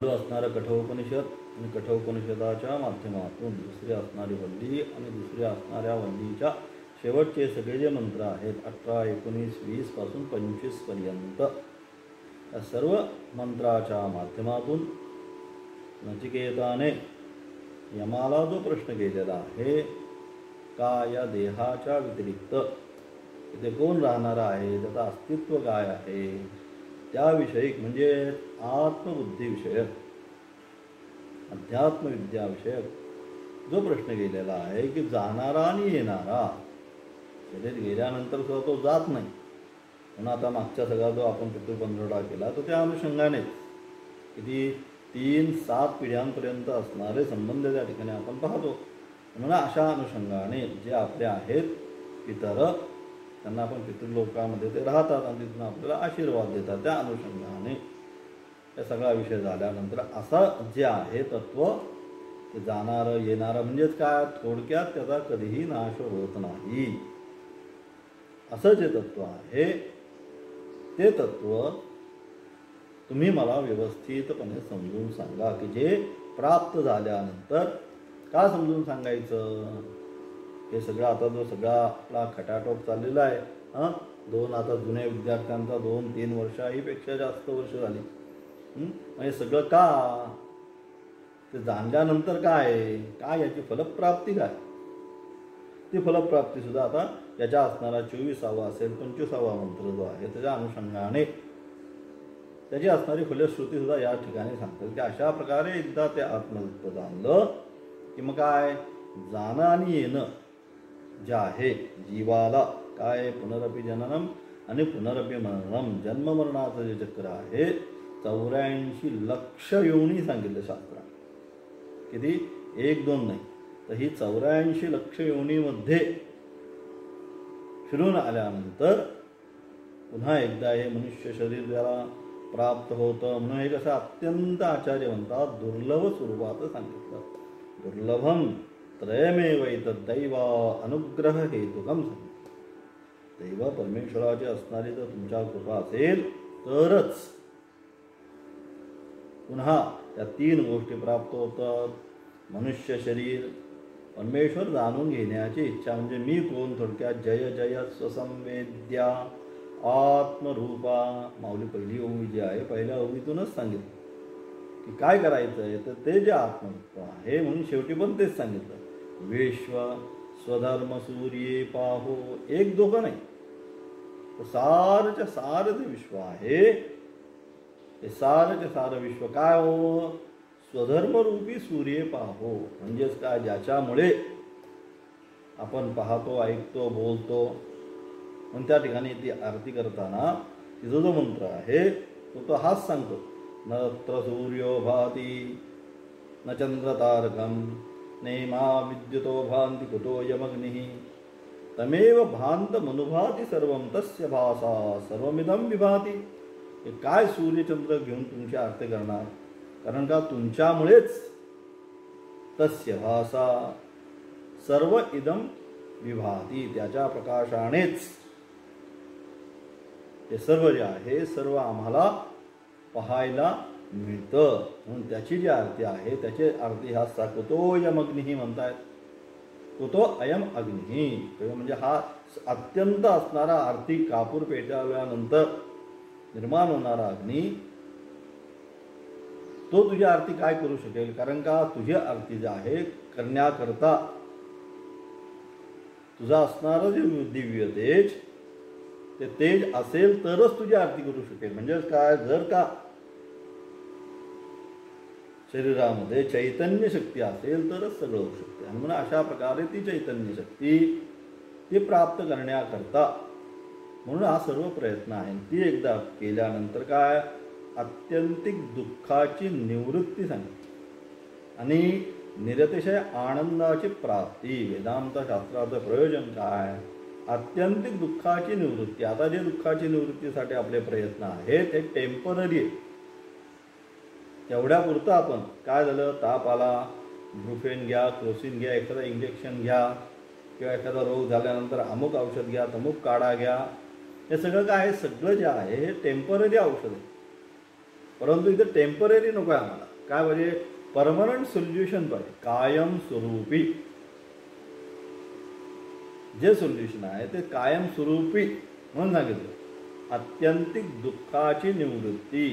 असणारं कठोपनिषद आणि कठोपनिषदाच्या माध्यमातून दुसरी असणारी वल्ली आणि दुसऱ्या असणाऱ्या वल्लीच्या शेवटचे सगळे जे मंत्र आहेत 18, 19, 20 पासून 25 पर्यंत या सर्व मंत्राच्या माध्यमातून नचिकेताने यमाला जो प्रश्न केलेला आहे का या देहाच्या व्यतिरिक्त इथे कोण राहणार आहे, त्याचं अस्तित्व काय आहे, त्याविषयी म्हणजे आत्मबुद्धीविषयक अध्यात्मविद्याविषयक जो प्रश्न केलेला आहे की जाणारा आणि येणारा शरीर गेल्यानंतर सुद्धा तो जात नाही. म्हणून आता मागच्या सगळा जो आपण पितृपंधरवडा केला तो त्या अनुषंगानेच किती 3-7 पिढ्यांपर्यंत असणारे संबंध त्या ठिकाणी आपण पाहतो. म्हणून अशा अनुषंगाने जे आपले आहेत पितर त्यांना आपण पितृलोकामध्ये ते राहतात आणि तिथून आपल्याला आशीर्वाद देतात. त्या अनुषंगाने या सगळा विषय झाल्यानंतर असं जे आहे तत्व ते जाणारं येणारं म्हणजेच काय, थोडक्यात त्याचा कधीही नाश होत नाही असं जे तत्व आहे ते तत्व तुम्ही मला व्यवस्थितपणे समजून सांगा की जे प्राप्त झाल्यानंतर का समजून सांगायचं. हे सगळं आता जो सगळा आपला खटाटोप चाललेला आहे दोन आता जुन्या विद्यार्थ्यांचा 2-3 वर्षाहीपेक्षा जास्त वर्ष झाली. म्हणजे सगळं का ते जाणल्यानंतर काय याची फलप्राप्ती काय, ती फलप्राप्तीसुद्धा आता याच्या असणारा 24वा असेल 25वा मंत्र जो आहे त्याच्या अनुषंगाने त्याची असणारी फलश्रुतीसुद्धा या ठिकाणी सांगतात की अशा प्रकारे एकदा ते आत्मतत्व जाणलं की मग काय जाणं आणि येणं जे आहे जीवाला काय पुनरपि जननम आणि पुनरपि मरणम जन्ममरणाचं जे चक्र आहे 84 लक्ष योनी सांगितलं शास्त्रात. किती 1-2 नाही तर ही 84 लक्ष योनीमध्ये फिरून आल्यानंतर पुन्हा एकदा हे मनुष्य शरीर त्याला प्राप्त होतं. म्हणून हे कसं अत्यंत आचार्य म्हणतात दुर्लभ स्वरूपात सांगितलं. दुर्लभम त्रयमेवैतद्दैव अनुग्रह हेतुकम सांगितलं. दैव परमेश्वराची असणारी जर तुमच्या कृपा असेल तरच पुन्हा त्या 3 गोष्टी प्राप्त होतात. मनुष्य शरीर, परमेश्वर जाणून घेण्याची इच्छा म्हणजे मी कोण, थोडक्यात जय जय स्वसंवेद्या आत्मरूपा. माऊली पहिली ओवी जी आहे पहिल्या ओवीतूनच सांगितलं की काय करायचं आहे तर ते जे आत्मरूप आहे म्हणून शेवटी पण तेच सांगितलं. विश्व स्वधर्म सूर्ये पाहो, 1-2 नाही तर सारच्या सार जे विश्व आहे ते सारच्या सार विश्व काय हो, स्वधर्मरूपी सूर्य पाहो. म्हणजेच काय, ज्याच्यामुळे आपण पाहतो, ऐकतो, बोलतो. पण त्या ठिकाणी ती आरती करताना तिचा जो मंत्र आहे तो हाच सांगतो. नत्र सूर्यो भाती न चंद्रतारकम नेमा विद्युतो भांती कुतो यमग्निः तमेव भांत मनुभाती सर्वं तस्य भासा सर्वमिदं विभाती. हे काय सूर्यचंद्र घेऊन तुमची आरती करणार, कारण का तुमच्यामुळेच तस्य भासा सर्व इदम विभाती, त्याच्या प्रकाशानेच हे सर्व जे आहे सर्व आम्हाला पाहायला मिळतं. म्हणून त्याची जी आरती आहे त्याची आरती हा कुतो यम अग्निही म्हणतायत. कुतो अयम अग्निही म्हणजे हा अत्यंत असणारा आरती कापूर पेटवल्यानंतर निर्माण होणारा अग्नी तो तुझी आरती काय करू शकेल, कारण का तुझी आरती जी आहे करण्याकरता तुझा असणारं जे दिव्य तेज ते तेज असेल तरच तुझी आरती करू शकेल. म्हणजे काय, जर का शरीरामध्ये चैतन्य शक्ती असेल तरच सगळं होऊ शकते. आणि म्हणून अशा प्रकारे ती चैतन्य शक्ती ती प्राप्त करण्याकरता म्हणून हा सर्व प्रयत्न आहे. ती एकदा केल्यानंतर काय, आत्यंतिक दुःखाची निवृत्ती सांगितली आणि निरतिशय आनंदाची प्राप्ती. वेदांत शास्त्राचं प्रयोजन काय, आत्यंतिक दुःखाची निवृत्ती. आता जे दुःखाची निवृत्तीसाठी आपले प्रयत्न आहेत ते टेम्पररी आहे. तेवढ्यापुरतं आपण काय झालं, ताप आला ब्रुफेन घ्या, क्रोसिन घ्या, एखादा इंजेक्शन घ्या किंवा एखादा रोग झाल्यानंतर अमुक औषध घ्या, तमुक काढा घ्या, हे सगळं काय सगळं जे आहे हे टेम्पररी औषध आहे. परंतु इथं टेम्पररी नको आहे आम्हाला. काय पाहिजे? परमनंट सोल्युशन पाहिजे, कायम स्वरूपी. जे सोल्युशन आहे ते कायम स्वरूपी म्हणून सांगितलं. आत्यंतिक दुःखाची निवृत्ती,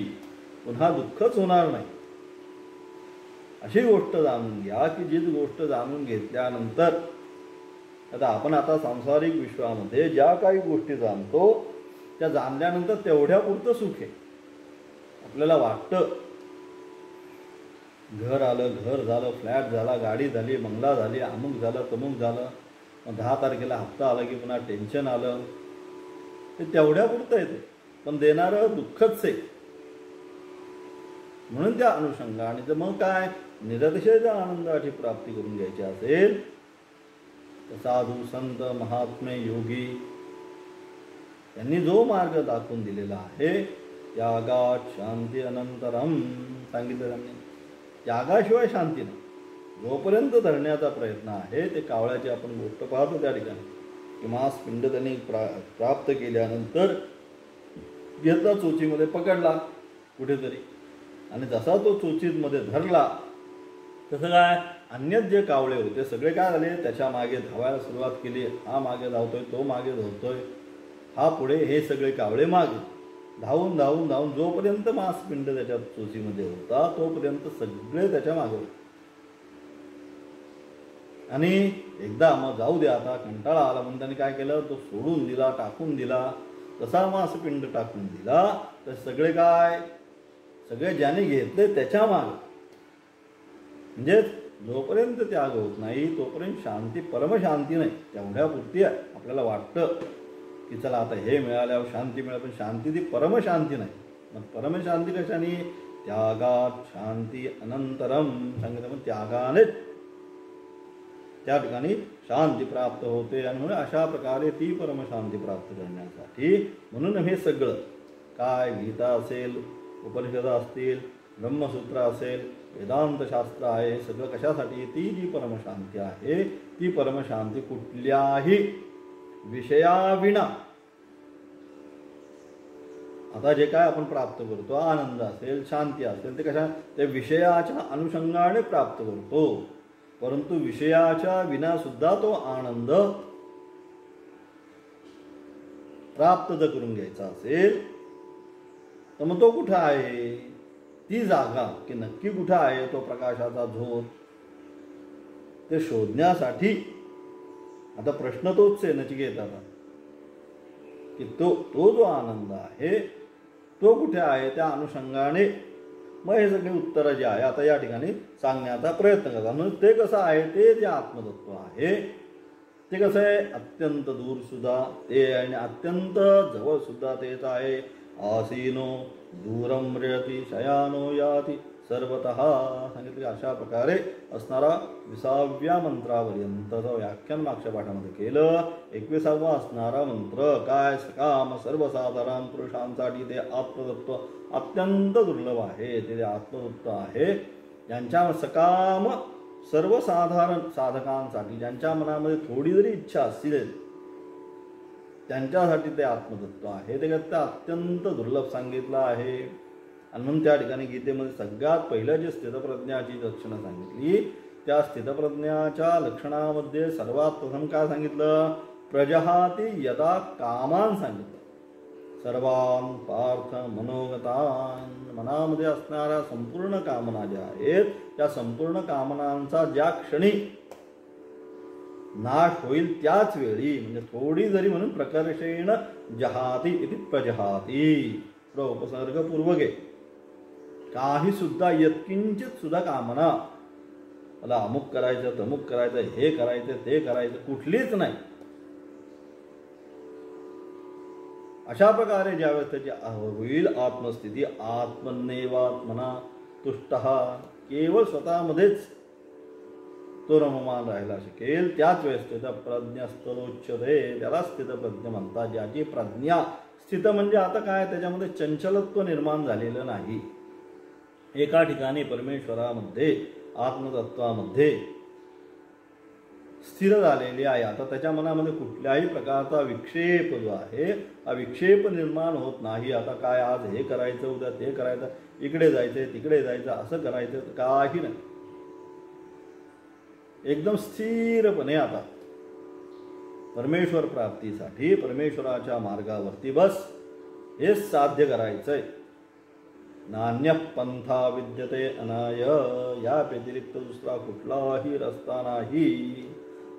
पुन्हा दुःखच होणार नाही अशी गोष्ट जाणून घ्या की जी गोष्ट जाणून घेतल्यानंतर आता सांसारिक विश्वामध्ये ज्या काही गोष्टी जाणतो त्या जाणल्यानंतर तेवढ्यापुरतं सुख आहे. आपल्याला वाटतं घर आलं, घर झालं, फ्लॅट झाला, गाडी झाली, बंगला झाली, अमुक झालं, तमुक झालं, 10 तारखेला हप्ता आला की पुन्हा टेन्शन आलं. ते तेवढ्यापुरतं आहे, ते पण देणारं दुःखच आहे. म्हणून त्या अनुषंगाने तर मग काय, निरतिशय आनंदाची प्राप्ती करून घ्यायची असेल तर साधू संत महात्मे योगी यांनी जो मार्ग दाखवून दिलेला आहे, त्यागात शांती अनंतरम सांगितलं त्यांनी. त्यागाशिवाय शांती नाही. जोपर्यंत धरण्याचा प्रयत्न आहे, ते कावळ्याची आपण गोष्ट पाहतो त्या ठिकाणी की मांस पिंड त्यांनी प्राप्त केल्यानंतर घेतला, चोचीमध्ये पकडला कुठेतरी, आणि जसा तो चोचीमध्ये धरला तसं काय अन्य जे कावळे होते सगळे काय झाले, त्याच्या मागे धावायला सुरुवात केली. हा मागे धावतोय, तो मागे धावतोय, हा पुढे, हे सगळे कावळे मागे धावून धावून धावून जोपर्यंत मांसपिंड त्याच्या चोचीमध्ये होता तोपर्यंत सगळे त्याच्या मागे होते. आणि एकदा मग जाऊ दे, आता कंटाळा आला म्हणून त्यांनी काय केलं, तो सोडून दिला, टाकून दिला. तसा मांसपिंड टाकून दिला तर सगळे काय, सगळे ज्याने घेतले त्याच्या मागे. म्हणजे जोपर्यंत त्याग होत नाही तोपर्यंत शांती, परमशांती नाही. तेवढ्यापुरती आहे. आपल्याला वाटतं की चला आता हे मिळाल्यावर शांती मिळेल, पण शांती ती परमशांती नाही. मग परमशांती कशाने? त्यागात शांती अनंतरम सांगितलं. मग त्यागानेच त्या ठिकाणी शांती प्राप्त होते. आणि म्हणून अशा प्रकारे ती परमशांती प्राप्त करण्यासाठी म्हणून हे सगळं काय, गीता असेल, उपनिषद असतील, ब्रह्मसूत्र असेल, वेदांतशास्त्र आहे, सगळं कशासाठी? ती जी परमशांती आहे ती परमशांती कुठल्याही विषयाविना, आता जे काय आपण प्राप्त करतो, आनंद असेल, शांती असेल, ते कशा, त्या विषयाच्या अनुषंगाने प्राप्त करतो. परंतु विषयाच्या विना सुद्धा तो आनंद प्राप्त जर करून घ्यायचा असेल तर मग तो कुठं आहे? ती जागा की नक्की कुठं आहे तो प्रकाशाचा झोत, ते शोधण्यासाठी आता प्रश्न तोच आहे नचिकेताचा की तो जो आनंद आहे तो कुठे आहे. त्या अनुषंगाने मग हे सगळे उत्तरं जे आहे आता या ठिकाणी सांगण्याचा प्रयत्न करतात. म्हणून ते कसं आहे, ते जे आत्मतत्व आहे ते कसं आहे, अत्यंत दूर सुद्धा ते आणि अत्यंत जवळ सुद्धा तेच आहे. आसीनो दूरम म्रियति शयानो याति सर्वतः सांगितले. अशा प्रकारे असणारा 20व्या मंत्रापर्यंतचं व्याख्यान मागच्या पाठामध्ये केलं. 21वा असणारा मंत्र काय, सकाम सर्वसाधारण पुरुषांसाठी ते आत्मतत्व अत्यंत दुर्लभ आहे. ते आत्मतत्व आहे ज्यांच्या सकाम सर्वसाधारण साधकांसाठी, ज्यांच्या मनामध्ये थोडी जरी इच्छा असेल त्यांच्यासाठी ते आत्मतत्व आहे. ते अत्यंत दुर्लभ सांगितलं आहे. आणि म्हणून त्या ठिकाणी गीतेमध्ये सगळ्यात पहिलं जे स्थितप्रज्ञाची लक्षणं सांगितली, त्या स्थितप्रज्ञाच्या लक्षणामध्ये सर्वात प्रथम काय सांगितलं, प्रजहाती यदा कामान सांगितलं. सर्वान पार्थ मनोगतान, मनामध्ये असणाऱ्या संपूर्ण कामना ज्या आहेत त्या संपूर्ण कामनांचा ज्या क्षणी नाश होईल त्याच वेळी, म्हणजे थोडी जरी म्हणून प्रकर्षेण जहाती इति प्रजहाती, उपसर्गपूर्वक आहे. काही सुद्धा यत्किंचित सुद्धा कामना, मला अमुक करायचं, तमुक करायचं, हे करायचं, ते करायचं, कुठलीच नाही. अशा प्रकारे ज्यावेळेस त्याची होईल आत्मस्थिती, आत्मन्नेवात्मना तुष्टः, केवळ स्वतःमध्येच तो रममान राहायला शिकेल, त्याच वेळेस त्याचा प्रज्ञस्तरोच्यते, त्याला स्थितप्रज्ञ म्हणतात. ज्याची प्रज्ञा स्थित म्हणजे आता काय, त्याच्यामध्ये चंचलत्व निर्माण झालेलं नाही. एका ठिकाणी परमेश्वरामध्ये, आत्मतत्वामध्ये स्थिर झालेली आहे. आता त्याच्या मनामध्ये कुठल्याही प्रकारचा विक्षेप जो आहे हा विक्षेप निर्माण होत नाही. आता काय आज हे करायचं, उद्या ते करायचं, इकडे जायचंय तिकडे जायचं, असं करायचं, काही नाही. एकदम स्थिरपणे आता परमेश्वर प्राप्तीसाठी परमेश्वराच्या मार्गावरती बस, हेच साध्य करायचंय. नान्य पंथा विद्यते अनाय, या व्यतिरिक्त दुसरा कुठलाही रस्ता नाही.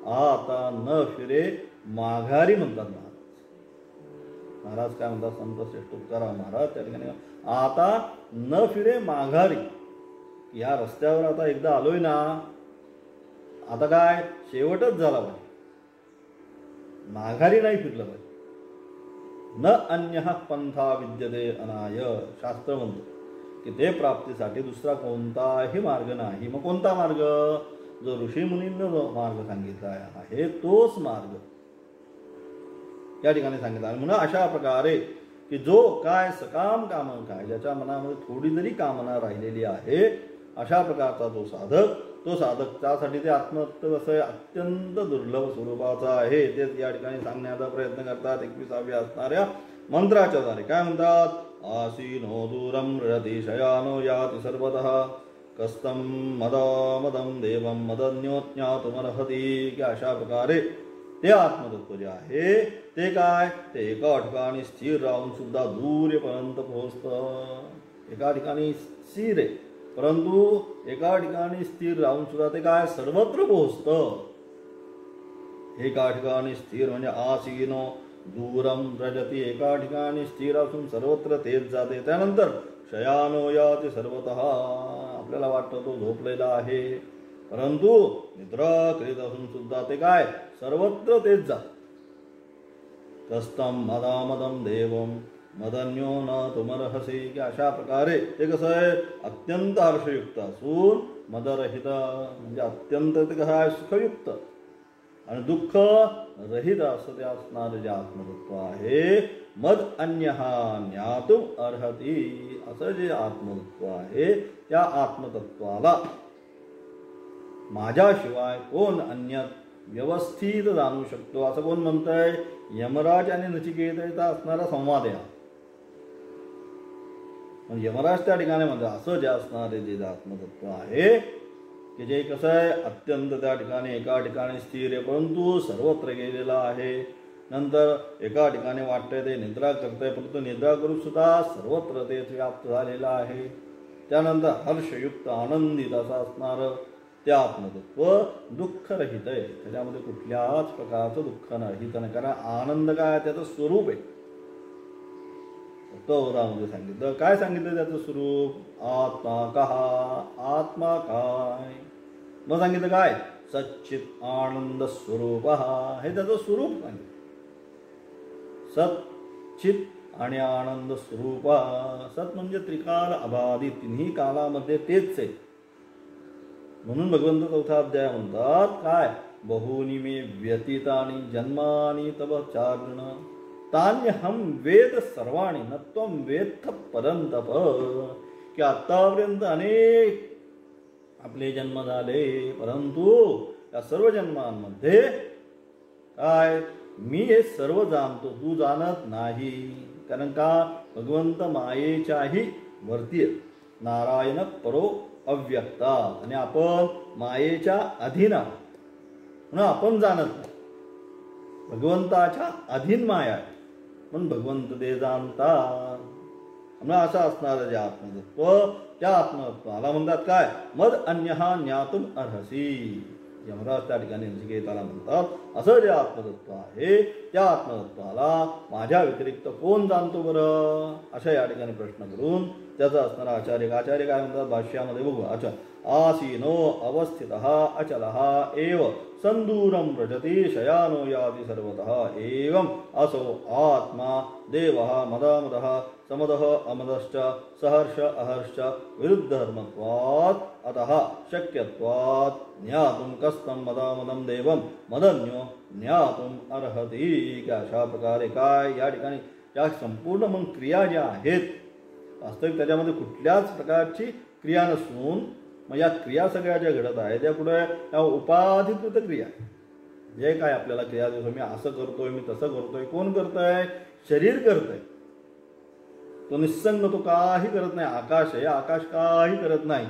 आता न फिरे माघारी म्हणतात महाराज. महाराज काय म्हणतात, संत श्रेष्ठ तुकाराम महाराज त्या ठिकाणी, आता न फिरे माघारी. या रस्त्यावर आता एकदा आलोय ना, आता काय शेवटच झाला पाहिजे, माघारी नाही फिरलं पाहिजे. न अन्य पंथा विद्यते अनाय, शास्त्र म्हणतो की ते प्राप्तीसाठी दुसरा कोणताही मार्ग नाही. मग कोणता मार्ग? जो ऋषीमुनींना जो मार्ग सांगितला आहे तोच मार्ग या ठिकाणी सांगितला. म्हणून अशा प्रकारे की जो काय सकाम काम काय, ज्याच्या मनामध्ये थोडी जरी कामना राहिलेली आहे, अशा प्रकारचा जो साधक त्यासाठी ते आत्मतत्व असं अत्यंत दुर्लभ स्वरूपाचा आहे. तेच या ठिकाणी सांगण्याचा प्रयत्न करतात 21व्या असणाऱ्या मंत्राच्या द्वारे. काय म्हणतात? आसीनो दूरम रतिशयानो याति सर्वतः कस्तम मदम देवम मदन्योज्ञातुमर्हति. की अशा प्रकारे ते आत्मतत्व जे आहे ते काय, ते एका ठिकाणी स्थिर राहून सुद्धा दूरपर्यंत पोहोचतं. एका ठिकाणी स्थिर आहे, परंतु एका ठिकाणी स्थिर राहून सुद्धा ते काय सर्वत्र पोहोचतं. एका ठिकाणी स्थिर म्हणजे आसीनो दूरम रजती, एका ठिकाणी स्थिर असून सर्वत्र तेच जाते. त्यानंतर शयानो याति सर्वतः, आपल्याला वाटतं तो झोपलेला आहे, परंतु निद्रा करीत असून सुद्धा ते काय सर्वत्र तेच जात. कस्तम मदामदम देवम मदन्यो न तुमर्हसि. की अशा प्रकारे ते कसं आहे, अत्यंत हर्षयुक्त असून मदरहित म्हणजे अत्यंत ते कसं आहे सुखयुक्त आणि दुःख रहित असं ते असणारे जे आत्मतत्व आहे. मद अन्य ज्ञातुम अर्हति, असं जे आत्मतत्व आहे त्या आत्मतत्वाला माझ्याशिवाय कोण अन्य व्यवस्थित जाणू शकतो, असं कोण म्हणतंय? यमराज आणि नचिकेताचा असणारा संवाद आहे. यमराज त्या ठिकाणी म्हणजे असं जे असणारे जे आत्मतत्व आहे की जे कसं आहे अत्यंत त्या ठिकाणी एका ठिकाणी स्थिर आहे, परंतु सर्वत्र गेलेला आहे. नंतर एका ठिकाणी वाटतंय ते निद्रा करतंय, परंतु निद्रा करून सुद्धा सर्वत्र ते व्याप्त झालेलं आहे. त्यानंतर हर्षयुक्त आनंदित असं असणारं ते आत्मतत्व दुःखरहित आहे, त्याच्यामध्ये कुठल्याच प्रकारचं दुःख रहित नाही. कारण आनंद काय त्याचं स्वरूप आहे. तोरामध्ये सांगितलं, काय सांगितलं त्याचं स्वरूप? आत्मा कहा, आत्मा काय. मग सांगितलं काय? सच्चित आनंद स्वरूप, हे त्याचं स्वरूप सांगितलं. सत चित आणि आनंद स्वरूप. सत म्हणजे त्रिकाल अबाधित, तिन्ही कालामध्ये तेच आहे. म्हणून भगवंत 4था अध्याय म्हणतात काय, बहुनी मे व्यतीतानि जन्मानि तव चार्जुन तान्यहम वेद सर्वाणी न त्वं वेत्थ परंतप. की आतापर्यंत अनेक आपले जन्म झाले, परंतु या सर्व जन्मांमध्ये काय मी हे सर्व जाणतो, तू जाणत नाही. कारण का भगवंत मायेच्याही वरती आहे. नारायण परो अव्यक्ता, आणि आपण मायेच्या अधीन आहोत म्हणून आपण जाणत नाही. भगवंताच्या अधीन माया आहे म्हणून भगवंत ते जाणतात. म्हणून असं असणारं जे आत्मतत्व त्या आत्मतत्वाला म्हणतात काय, मद अन्यहा ज्ञातुम अर्हसि. यमराज त्या ठिकाणी नचिकेताला म्हणतात असं जे आत्मतत्व आहे त्या आत्मतत्वाला माझ्या व्यतिरिक्त कोण जाणतो बरं, अशा या ठिकाणी प्रश्न करून त्याचा असणारा आचार्य काय म्हणतात भाष्यामध्ये बघू. अच्छा, आसीनो अवस्थितः अचलः एव संदूरम व्रजति शयानो याति सर्वतः एवं असो आत्मा देवः मदामदः समदः अमदश्च सहर्ष अहर्ष विरुद्धधर्मत्वात् अतः शक्यत्वात् ज्ञातुं कस्तं मदामदं देवं मदन्यो ज्ञातुं अर्हति. अशा प्रकारे काय या ठिकाणी या संपूर्ण मग क्रिया ज्या आहेत वास्तविक त्याच्यामध्ये कुठल्याच प्रकारची क्रिया नसून मग या क्रिया सगळ्या ज्या घडत आहेत त्या कुठे त्या उपाधिकृत क्रिया. जे काय आपल्याला क्रिया दिसतो, मी असं करतोय, मी तसं करतोय, कोण करतंय? शरीर करतंय. तो निस्संग, तो काही करत नाही. आकाश आहे, आकाश काही करत नाही.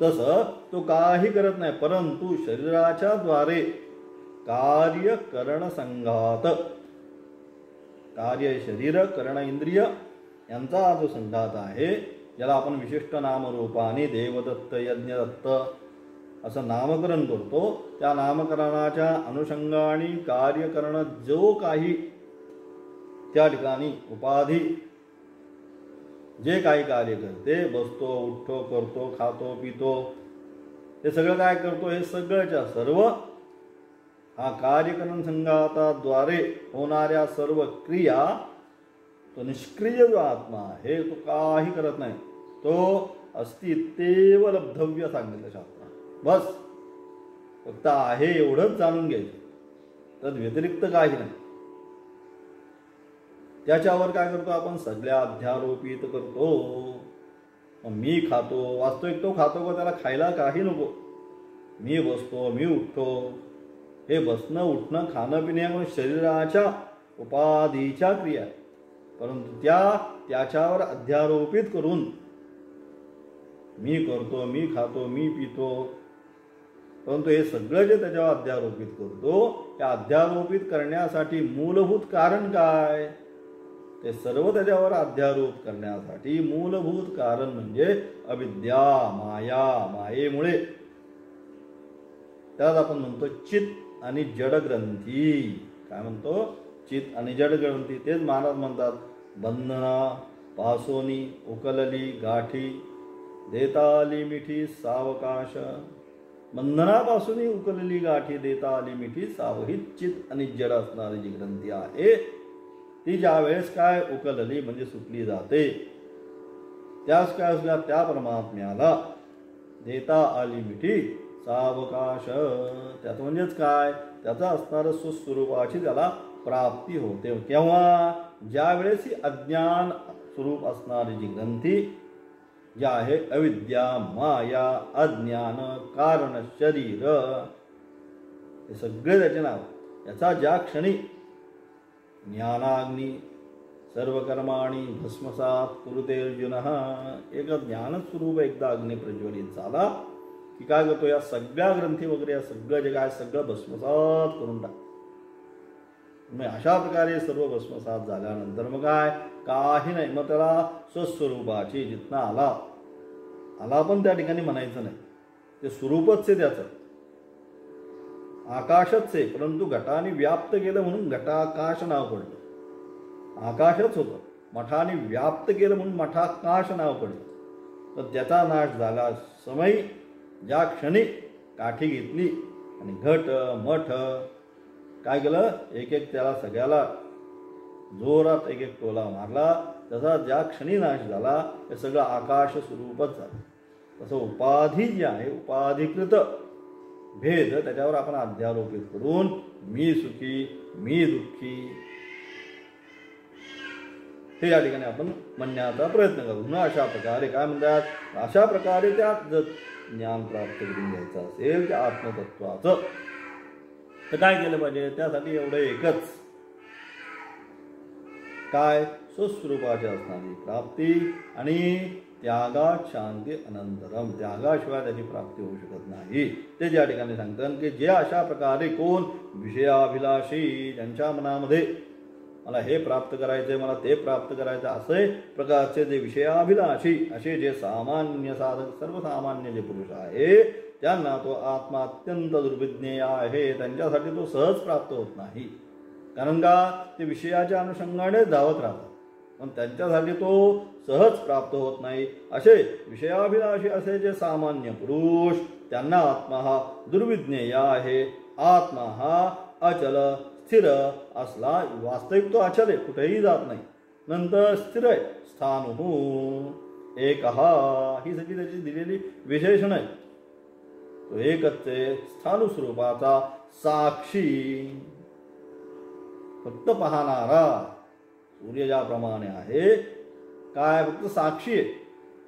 तसं तो काही करत नाही, परंतु शरीराच्या द्वारे कार्य करण संघात, कार्य शरीर, करण इंद्रिय यांचा जो संघात आहे, ज्याला आपण विशिष्ट नामरूपाने देवदत्त, यज्ञदत्त असं नामकरण करतो, त्या नामकरणाच्या अनुषंगाने कार्य करणं जो काही त्या ठिकाणी उपाधी जे काही कार्य करते, बसतो, उठतो, करतो, खातो, पितो, हे सगळं काय करतो? हे सगळ्याच्या सर्व हा कार्यकरण संघाताद्वारे होणाऱ्या सर्व क्रिया, तो निष्क्रिय जो आत्मा आहे तो काही करत नाही. तो अस्तित्व लब्धव्य सांगितलं शास्त्रात. बस फक्त आहे एवढंच जाणून घ्यायचं, तद व्यतिरिक्त काही नाही. त्याच्यावर काय करतो आपण? सगळ्या अध्यारोपित करतो. मी खातो, वास्तविक तो खातो का त्याला खायला काही नको. मी बसतो, मी उठतो, हे बसणं, उठणं, खाणं पिणं शरीराच्या उपाधीच्या क्रिया आहे, परंतु त्याच्यावर अध्यारोपित करून मी करतो, मी खातो, मी पितो, परंतु हे सगळं जे त्याच्यावर अध्यारोपित करतो, त्या अध्यारोपित करण्यासाठी मूलभूत कारण काय? ते सर्व त्याच्यावर अध्यारोप करण्यासाठी मूलभूत कारण म्हणजे अविद्या, माया. मायेमुळे त्यात आपण म्हणतो चित्त आणि जडग्रंथी. काय म्हणतो? चित्त आणि जडग्रंथी. तेच महाराज म्हणतात, बंधना पासोनी उकलली गाठी, देता आली मिठी सावकाश. बंधनापासून उकलली गाठी, देता आली मिठी साव. ही चित्त आणि जड असणारी जी ग्रंथी आहे, ती ज्या वेळेस काय उकलली म्हणजे सुटली जाते, त्याच काय असल्या त्या परमात्म्याला देता आली मिठी सावकाश. त्यात म्हणजेच काय? त्याचा असणारं सुस्वरूपाची त्याला प्राप्ती होते. केव्हा? ज्या वेळेस ही अज्ञान स्वरूप असणारी जी ग्रंथी जी आहे, अविद्या, माया, अज्ञान, कारण, शरीर, हे सगळे त्याचे नाव. याचा ज्या क्षणी ज्ञानाग्नी सर्व कर्माणी भस्मसात कुरुते अर्जुन, एक ज्ञानस्वरूप एकदा अग्नी प्रज्वलित झाला की काय करतो? या सगळ्या ग्रंथी वगैरे या सगळं जे काय सगळं भस्मसात करून टाक. मग अशा प्रकारे सर्व भस्मसात झाल्यानंतर मग काय? काही नाही. मग त्याला स्वस्वरूपाची जिथनं आला पण त्या ठिकाणी म्हणायचं नाही, ते स्वरूपच आहे त्याचं, आकाशच आहे, परंतु घटाने व्याप्त केलं म्हणून घटाकाश नाव पडलं. आकाशच होतं, मठाने व्याप्त केलं म्हणून मठाकाश नाव पडलं. तर त्याचा नाश झाला समय ज्या क्षणी काठी घेतली आणि घट मठ काय केलं? एक एक त्याला सगळ्याला जोरात एक एक टोला मारला. तसा ज्या क्षणी नाश झाला, हे सगळं आकाश स्वरूपच झालं. तसं उपाधी जी आहे, उपाधिकृत भेद, त्याच्यावर आपण अध्यारोपित करून मी सुखी, मी दुःखी, हे या ठिकाणी आपण म्हणण्याचा प्रयत्न करू. अशा प्रकारे काय म्हणतात? अशा प्रकारे त्यात जर ज्ञान प्राप्त करून घ्यायचं असेल त्या आत्मतत्वाचं, तर काय केलं पाहिजे? त्यासाठी एवढं एकच काय? स्वस्वरूपाची असणारी प्राप्ती आणि त्यागात शांती अनंतरम. त्यागाशिवाय त्याची प्राप्ती होऊ शकत नाही. ते ज्या ठिकाणी सांगतात की जे अशा प्रकारे कोण विषयाभिलाषी, ज्यांच्या मनामध्ये मला हे प्राप्त करायचंय, मला ते प्राप्त करायचं, असे प्रकारचे जे विषयाभिलाषी, असे जे सामान्य साधक, सर्वसामान्य जे पुरुष आहे, त्यांना तो आत्मा अत्यंत दुर्विज्ञेय आहे. त्यांच्यासाठी तो सहज प्राप्त होत नाही. कारण का? ते विषयाच्या अनुषंगाने धावत राहतात, पण त्यांच्यासाठी तो सहज प्राप्त होत नाही. असे विषयाभिलाषी असे जे सामान्य पुरुष, त्यांना आत्मा हा दुर्विज्ञेय आहे. आत्मा हा अचल स्थिर असला, वास्तविक तो अचल आहे, कुठेही जात नाही. नंतर स्थिर आहे, स्थाणु एक ही सगळी त्याची दिलेली विशेषण आहे. तो एकच आहे, स्थाणु स्वरूपाचा साक्षी, फक्त पाहणारा. सूर्य ज्याप्रमाणे आहे, काय फक्त साक्षी आहे.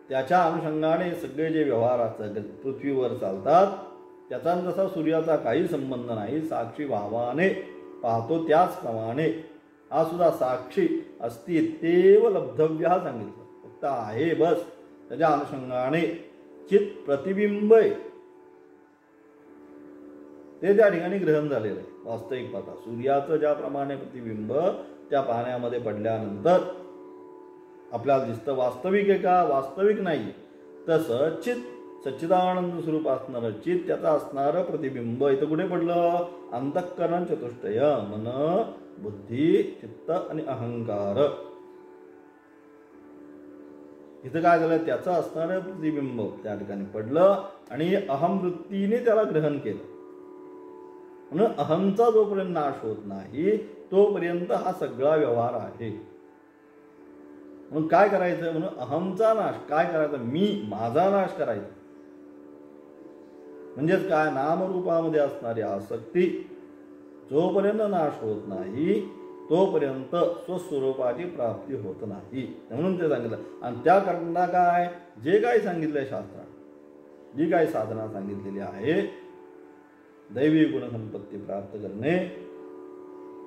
त्याच्या अनुषंगाने सगळे जे व्यवहार असतात पृथ्वीवर चालतात, त्याचा तसा सूर्याचा काही संबंध नाही. साक्षी भावाने पाहतो त्याचप्रमाणे हा सुद्धा साक्षी अस्ति तेव लब्धव्य हा सांगितलं. फक्त आहे बस, त्याच्या अनुषंगाने चित प्रतिबिंब ते त्या ठिकाणी ग्रहण झालेलं आहे. वास्तविक पाहता सूर्याचं ज्याप्रमाणे प्रतिबिंब त्या पाण्यामध्ये पडल्यानंतर आपल्याला दिसतं वास्तविक आहे का, वास्तविक नाही. तसं चित सच्चिदानंद स्वरूप असणारं चित, त्याचं असणारं प्रतिबिंब इथं कुठे पडलं? अंतःकरण चतुष्टय, मन बुद्धी चित्त आणि अहंकार. इथं काय झालं? त्याचं असणारं प्रतिबिंब त्या ठिकाणी पडलं आणि अहमवृत्तीने त्याला ग्रहण केलं. म्हणून अहमचा जोपर्यंत नाश होत नाही तोपर्यंत हा सगळा व्यवहार आहे. म्हणून काय करायचं? म्हणून अहमचा नाश काय करायचा? मी माझा नाश करायचा. म्हणजेच काय? नामरूपामध्ये असणारी आसक्ती जोपर्यंत नाश होत नाही तोपर्यंत स्वस्वरूपाची प्राप्ती होत नाही. म्हणून ते सांगितलं. आणि त्याकरता काय जे काही सांगितलंय शास्त्रात, जी काही साधना सांगितलेली आहे दैवी गुणसंपत्ती प्राप्त करणे,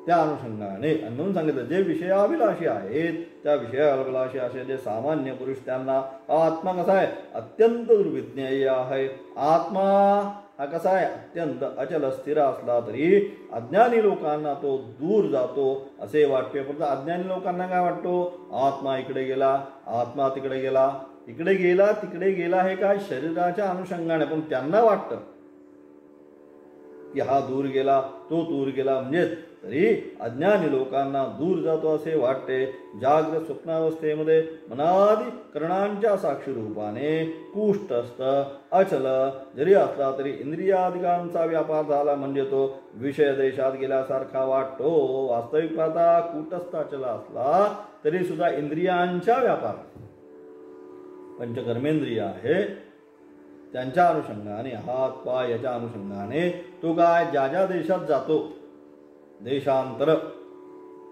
त्या अनुषंगाने म्हणून सांगितलं जे विषयाभिलाषी आहेत त्या विषयाभिलाषी असे जे सामान्य पुरुष त्यांना आत्मा कसा आहे? अत्यंत दुर्विज्ञेय आहे. आत्मा हा कसा आहे? अत्यंत अचल स्थिर असला तरी अज्ञानी लोकांना तो दूर जातो असे वाटते. पण अज्ञानी लोकांना काय वाटतो? आत्मा इकडे गेला, आत्मा तिकडे गेला, इकडे गेला तिकडे गेला. हे काय? शरीराच्या अनुषंगाने. पण त्यांना वाटतं की हा दूर गेला, तो दूर गेला. म्हणजे तरी अज्ञानी लोकांना दूर जातो असे वाटते. जागृत स्वप्नावस्थेमध्ये मनादी करणांच्या साक्षी रूपाने कुष्ठस्थ अचल जरी असला तरी इंद्रियादिकांचा व्यापार झाला म्हणजे तो विषय देशात गेल्यासारखा वाटतो. वास्तविक पाहता कुटस्थ अचल असला तरी सुद्धा इंद्रियांच्या व्यापार पंचकर्मेंद्रिय आहे त्यांच्या अनुषंगाने, हात पाय याच्या अनुषंगाने तो काय ज्या ज्या देशात जातो देशांतर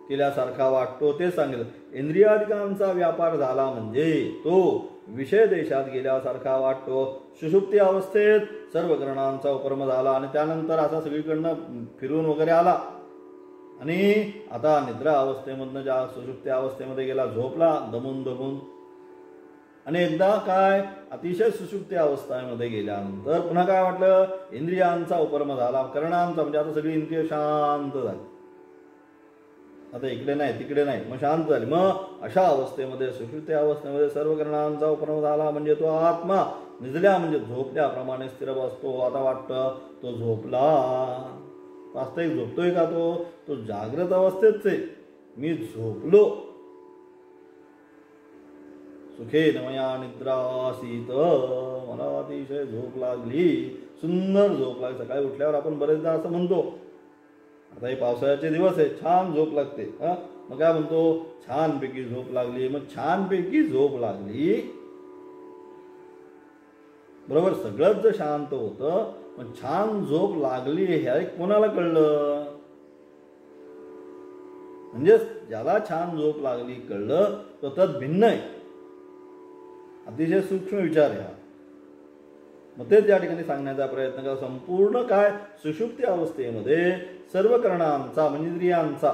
केल्यासारखा वाटतो. ते सांगितलं. इंद्रियादिकांचा व्यापार झाला म्हणजे तो विषय देशात गेल्यासारखा वाटतो. सुषुप्ती अवस्थेत सर्व करणांचा उपरम झाला आणि त्यानंतर असा सगळीकडनं फिरून वगैरे आला आणि आता निद्रा अवस्थेमधनं ज्या सुषुप्ती अवस्थेमध्ये गेला, झोपला दमून दमून. आणि एकदा काय अतिशय सुषुप्ती अवस्थेमध्ये गेल्यानंतर पुन्हा काय वाटलं? इंद्रियांचा उपरम झाला, करणांचा म्हणजे आता सगळी इंद्रिय शांत झाली. आता इकडे नाही तिकडे नाही, मग शांत झाली. मग अशा अवस्थेमध्ये सुषुप्ती अवस्थेमध्ये सर्व करणांचा उपरम झाला म्हणजे तो आत्मा निजल्या म्हणजे झोपल्याप्रमाणे स्थिर बसतो. आता वाटतं तो झोपला. वास्तविक झोपतोय का? तो जागृत अवस्थेच आहे. मी झोपलो. सुखे नमया निद्रासीत, मला अतिशय झोप लागली, सुंदर झोप लागली. सकाळी उठल्यावर आपण बरेचदा असं म्हणतो, आता हे पावसाळ्याचे दिवस आहे, छान झोप लागते. मग काय म्हणतो? छानपैकी झोप लागली. मग छानपैकी झोप लागली बरोबर, सगळंच जर शांत होतं, पण छान झोप लागली हे कोणाला कळलं? म्हणजे ज्याला छान झोप लागली कळलं तो तद भिन्न आहे. अतिशय सूक्ष्म विचार आहे हा. मग तेच या ठिकाणी सांगण्याचा प्रयत्न करा. संपूर्ण काय सुषुप्ती अवस्थेमध्ये सर्व करणांचा म्हणजे इंद्रियांचा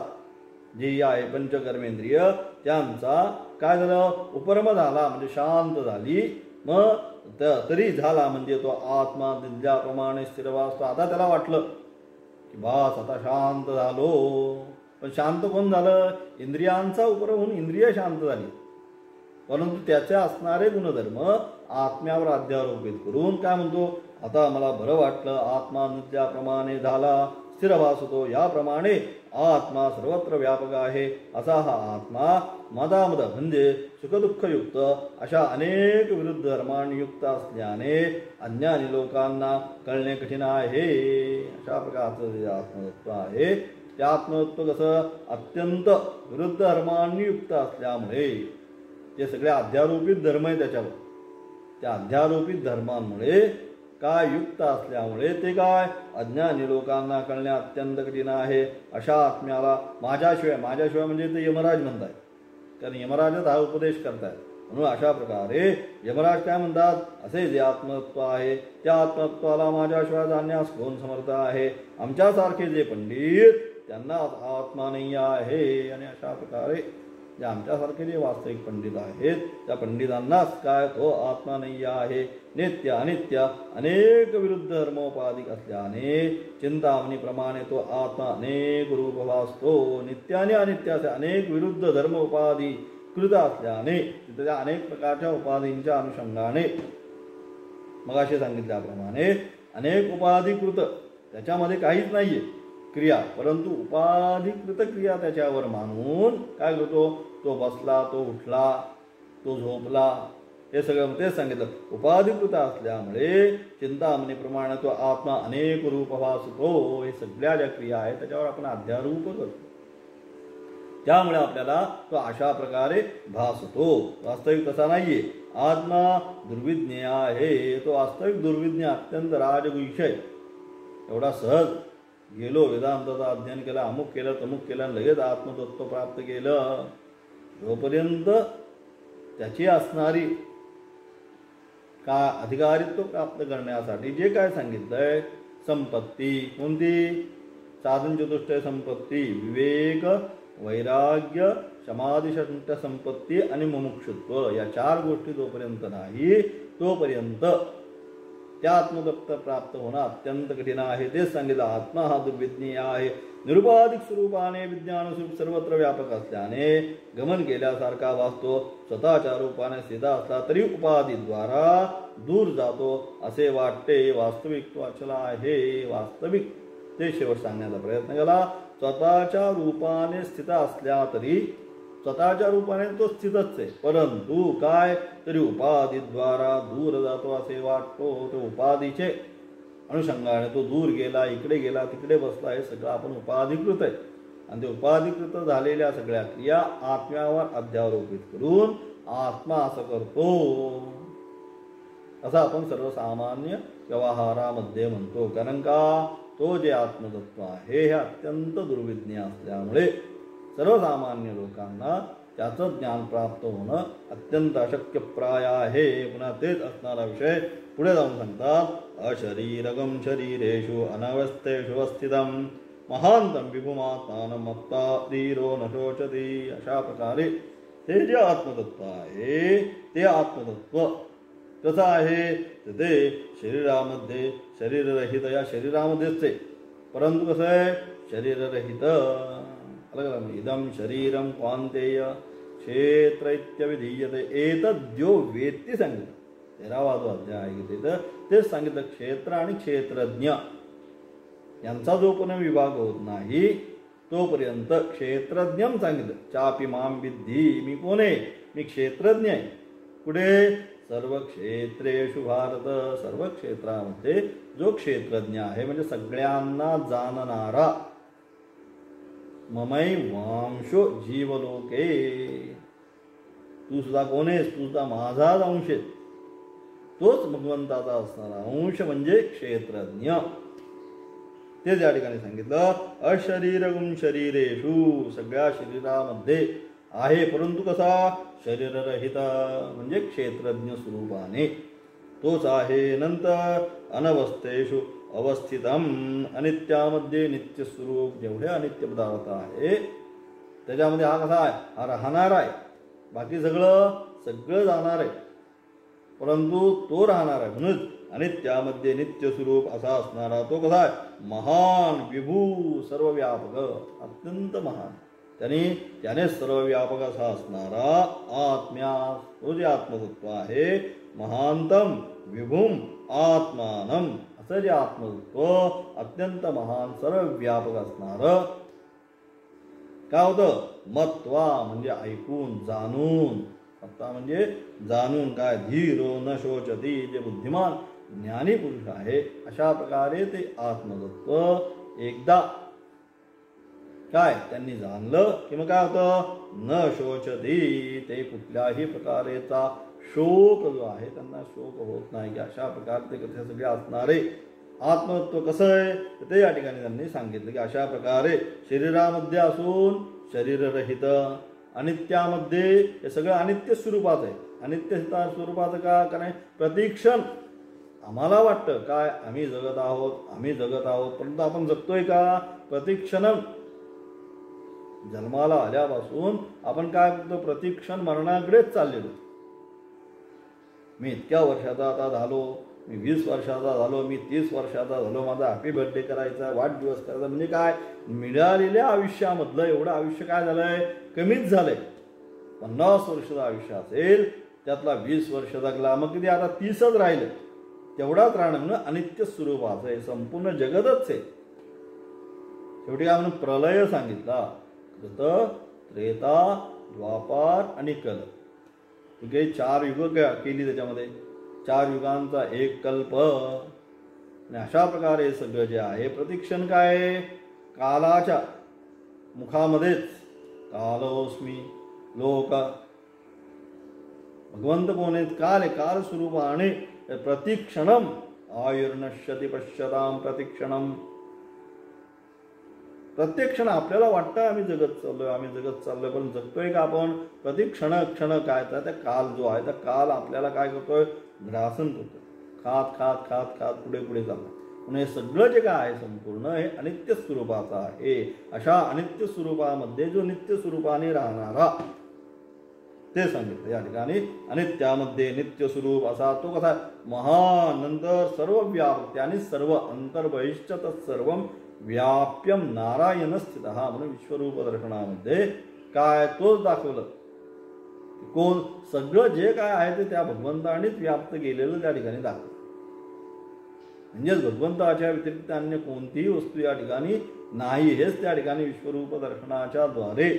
जे आहे पंचकर्मेंद्रिय त्यांचा काय झालं? उपरम झाला म्हणजे शांत झाली. मग तरी झाला म्हणजे तो आत्मा ज्याप्रमाणे स्थिर वाचतो. आता त्याला वाटलं की बास आता शांत झालो. पण शांत कोण झालं? इंद्रियांचा उपरम होऊन इंद्रिय शांत झाली. परंतु त्याचे असणारे गुणधर्म आत्म्यावर अध्यारोपित करून काय म्हणतो? आता मला बरं वाटलं, आत्मा ज्याप्रमाणे झाला स्थिर भासतो याप्रमाणे आत्मा सर्वत्र व्यापक आहे असा हा आत्मा मदामद म्हणजे सुखदुःखयुक्त अशा अनेक विरुद्ध धर्मांयुक्त असल्याने अज्ञानी लोकांना कळणे कठीण आहे. अशा प्रकारचं जे आत्मतत्व आहे ते आत्मतत्व कसं अत्यंत विरुद्ध धर्मांयुक्त असल्यामुळे जे सगळे अध्यारोपित धर्म आहे त्याच्यावर त्या अध्यारोपित धर्मांमुळे काय युक्त असल्यामुळे ते काय अज्ञानी लोकांना कळणे अत्यंत कठीण आहे. अशा आत्म्याला माझ्याशिवाय म्हणजे ते यमराज म्हणताय, कारण यमराजच हा उपदेश करतायत. म्हणून अशा प्रकारे यमराज काय म्हणतात, असे जे आत्मतत्व आहे त्या आत्मतत्वाला माझ्याशिवाय जाणण्यास कोण समर्थ आहे. आमच्यासारखे जे पंडित त्यांना आत्मा नाही आहे. आणि अशा प्रकारे जे आमच्यासारखे जे वास्तविक पंडित आहेत त्या पंडितांनाच काय तो आत्मा नाही आहे. नित्य अनित्य अनेक विरुद्ध धर्मोपाधिक असल्याने चिंतामणीप्रमाणे तो आत्मा अनेक रूप भासतो. नित्य आणि अनित्य असे अनेक विरुद्ध धर्मोपाधी कृत असल्याने त्या अनेक प्रकारच्या उपाधींच्या अनुषंगाने मगाशी सांगितल्याप्रमाणे अनेक उपाधिकृत त्याच्यामध्ये काहीच नाहीये क्रिया, परंतु उपाधिकृत क्रिया त्याच्यावर मानून काय करतो, तो बसला, तो उठला, तो झोपला, हे सगळं तेच सांगितलं. उपाधिकृत असल्यामुळे चिंतामणीप्रमाणे तो आत्मा अनेक रूप भासतो. हे सगळ्या ज्या क्रिया आहेत त्याच्यावर आपण अध्यारोप करतो. त्यामुळे आपल्याला तो अशा प्रकारे भासतो. वास्तविक तसा नाहीये. आत्मा दुर्विज्ञ आहे. तो वास्तविक दुर्विज्ञ अत्यंत राजगुह्य. एवढा सहज गेलो, वेदांताचं अध्ययन केलं, अमुक केलं, तमुक केलं, लगेच आत्मतत्व प्राप्त केलं. जोपर्यंत त्याची असणारी का अधिकारित्व प्राप्त करण्यासाठी जे काय सांगितलंय, संपत्ती कोणती, साधन चतुष्टय संपत्ती, विवेक, वैराग्य, समाधिशंत संपत्ती आणि मुमुक्षुत्व, या 4 गोष्टी जोपर्यंत नाही तोपर्यंत त्या आत्मतत्व प्राप्त होणं अत्यंत कठीण आहे. तेच सांगितलं. आत्मा हा दुर्विज्ञेय आहे. निरुपाधिक स्वरूपाने विज्ञान स्वरूप सर्वत्र व्यापक असल्याने गमन केल्यासारखा वाचतो. स्वतःच्या रूपाने सीधा असला तरी उपाधीद्वारा दूर जातो असे वाटते. वास्तविक तो अचला आहे. वास्तविक ते शेवट सांगण्याचा प्रयत्न केला. स्वतःच्या रूपाने स्थित असल्या तरी स्वतःच्या रूपाने तो स्थितच आहे, परंतु काय तरी उपाधीद्वारा दूर जातो असे वाटतो. तो उपाधीचे अनुषंगाने तो दूर गेला, इकडे गेला, तिकडे बसला, हे सगळं आपण उपाधिकृत आहे. आणि ते उपाधिकृत झालेल्या सगळ्या क्रिया आत्म्यावर अध्यारोपित करून आत्मा असं करतो, असं आपण सर्वसामान्य व्यवहारामध्ये म्हणतो. कारण का तो जे आत्मतत्व आहे हे अत्यंत दुर्विज्ञ असल्यामुळे सर्वसामान्य लोकांना त्याचं ज्ञान प्राप्त होणं अत्यंत अशक्यप्राय आहे. पुन्हा तेच असणारा विषय पुढे जाऊन सांगतात. अशरीरगम शरीरेषु अनवस्थेषु स्थितम महांतम विभुमात्मानं मत्ता धीरो न शोचति. अशा प्रकारे हे जे आत्मतत्व आहे ते आत्मतत्व कसं आहे, ते शरीरामध्ये शरीररहित, या शरीरामध्येच आहे, परंतु कसं आहे शरीररहित. इदम शरीरम क्वांतेय क्षेत्र इत्यविधीयते एतद्यो वेत्ती सांगितलं. 13वा अध्याय आहे तिथं तेच सांगितलं. क्षेत्र आणि क्षेत्रज्ञ यांचा जोपर्यंत विभाग होत नाही तोपर्यंत क्षेत्रज्ञम सांगितलं. चापी माम विद्धी, मी कोण आहे, मी क्षेत्रज्ञ आहे. कुठे, सर्व क्षेत्रेषु भारत, सर्व क्षेत्रामध्ये जो क्षेत्रज्ञ आहे म्हणजे सगळ्यांना जाणणारा. ममै वांशो जीवलोके, तू सुद्धा कोण आहेस, तू सुद्धा माझाच अंश आहे. तोच भगवंताचा असणारा अंश म्हणजे क्षेत्रज्ञ. तेच या ठिकाणी सांगितलं. अशरीरगुण शरीरेषु, सगळ्या शरीरामध्ये आहे, परंतु कसा शरीररहित म्हणजे क्षेत्रज्ञ स्वरूपाने तोच आहे. नंतर अनवस्थेषु अवस्थितम, अनित्यामध्ये नित्य स्वरूप. जेवढे अनित्य पदार्थ आहे त्याच्यामध्ये हा कसा आहे, हा राहणार आहे. बाकी सगळं जाणार आहे, परंतु तो राहणार आहे. म्हणून अनित्यामध्ये नित्य स्वरूप असा असणारा तो कसा आहे, महान विभू सर्वव्यापक, अत्यंत महान. त्याने सर्वव्यापक असा असणारा आत्म्या, तो जे आत्मतत्व आहे, महांतम विभूम आत्मानम, असं जे आत्मतत्व अत्यंत महान सर्वव्यापक असणार. काय होतं, मत्वा म्हणजे ऐकून जाणून, मत्वा म्हणजे जाणून. काय, धीरो न शोचती, जे बुद्धिमान ज्ञानी पुरुष आहे अशा प्रकारे ते आत्मतत्व एकदा काय त्यांनी जाणलं की मग काय होतं, न शोचती, ते कुठल्याही प्रकारेचा शोक जो आहे त्यांना शोक होत नाही. की अशा प्रकारे ते कसे सगळे असणारे आत्मतत्व कसं आहे ते या ठिकाणी त्यांनी सांगितलं. की अशा प्रकारे शरीरामध्ये असून शरीररहित, अनित्यामध्ये, हे सगळं अनित्य स्वरूपात आहे. अनित्य स्वरूपाचं का कारण प्रतिक्षण आम्हाला वाटतं काय आम्ही जगत आहोत परंतु आपण जगतोय का? प्रतिक्षण जन्माला आल्यापासून आपण काय करतो? प्रतिक्षण मरणाकडेच चाललेलो. मी इतक्या वर्षाचा आता झालो, मी 20 वर्षाचा झालो, मी 30 वर्षाचा झालो, माझा हॅपी बर्थडे करायचा, वाढदिवस करायचा. म्हणजे काय मिळालेल्या आयुष्यामधलं एवढं आयुष्य काय झालंय? कमीच झालंय. 50 वर्षाचं आयुष्य असेल त्यातला 20 वर्ष जगला, मग किती आता 30च राहिलं. तेवढाच राहणं म्हणून अनित्य स्वरूपाचं हे संपूर्ण जगतच आहे. शेवटी काय म्हणून प्रलय सांगितला. कृत, त्रेता, द्वापार आणि कल. काही 4 युग केली त्याच्यामध्ये. 4 युगांचा एक कल्प. आणि अशा प्रकारे सगळं जे आहे प्रतिक्षण काय कालाच्या मुखामध्येच. कालोस्मी लोक भगवंत कोण आहेत? काल आहे. काल स्वरूपाने प्रतिक्षणम आयुर्नश्यति पश्यताम प्रतिक्षणम. प्रत्येक क्षण आपल्याला वाटतं आम्ही जगत चाललोय पण जगतोय का आपण? प्रतिक्षण क्षण काय तर त्या काल जो आहे त्या काल आपल्याला काय करतोय? ग्रासन करतोय. खात खात खात खात पुढे पुढे चाललं. म्हणून हे सगळं जे काय आहे संपूर्ण हे अनित्य स्वरूपाचं आहे. अशा अनित्य स्वरूपामध्ये जो नित्य स्वरूपाने राहणारा ते सांगितलं या ठिकाणी. अनित्यामध्ये नित्य स्वरूप असा तो कसा? महान नंतर सर्व व्याप्त आणि सर्व अंतर्बहिष्ठ तत्सर्व व्याप्यम नारायण स्थित. म्हणून विश्वरूप दर्शनामध्ये काय तोच दाखवलं. कोण? सगळं जे काय आहे ते त्या भगवंतानेच व्याप्त केलेलं त्या ठिकाणी दाखवलं. म्हणजेच भगवंताच्या व्यतिरिक्त अन्य कोणतीही वस्तू या ठिकाणी नाही हेच त्या ठिकाणी विश्वरूप दर्शनाच्या द्वारे